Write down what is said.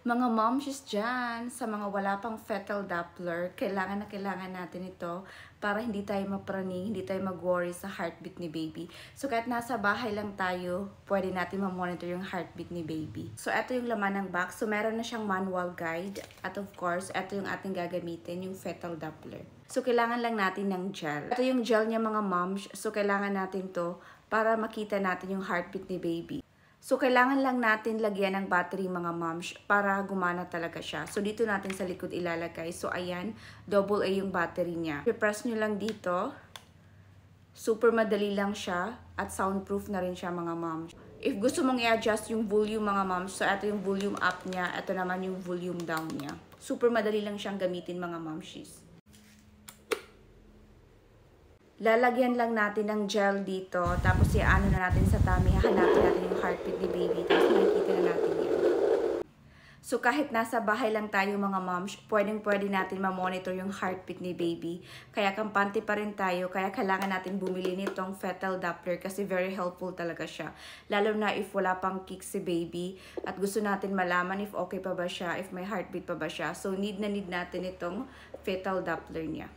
Mga momshies dyan, sa mga wala pang fetal Doppler, kailangan na kailangan natin ito para hindi tayo mapraning, hindi tayo mag-worry sa heartbeat ni baby. So kahit nasa bahay lang tayo, pwede natin ma-monitor yung heartbeat ni baby. So ito yung laman ng box. So meron na siyang manual guide. At of course, ito yung ating gagamitin, yung fetal Doppler. So kailangan lang natin ng gel. Ito yung gel niya mga moms. So kailangan natin to para makita natin yung heartbeat ni baby. So, kailangan lang natin lagyan ng battery mga moms para gumana talaga siya. So, dito natin sa likod ilalagay. So, ayan, AA yung battery niya. I-press nyo lang dito. Super madali lang siya at soundproof na rin siya mga moms. If gusto mong i-adjust yung volume mga moms, so ito yung volume up niya, ito naman yung volume down niya. Super madali lang siyang gamitin mga momshies. Lalagyan lang natin ng gel dito, tapos i-ano na natin sa tummy, hahanapin natin yung heartbeat ni baby, tapos makikita na natin yan. So kahit nasa bahay lang tayo mga moms, pwede natin ma-monitor yung heartbeat ni baby. Kaya kampante pa rin tayo, kaya kailangan natin bumili nitong fetal Doppler kasi very helpful talaga siya. Lalo na if wala pang kick si baby at gusto natin malaman if okay pa ba siya, if may heartbeat pa ba siya. So need na need natin itong fetal Doppler niya.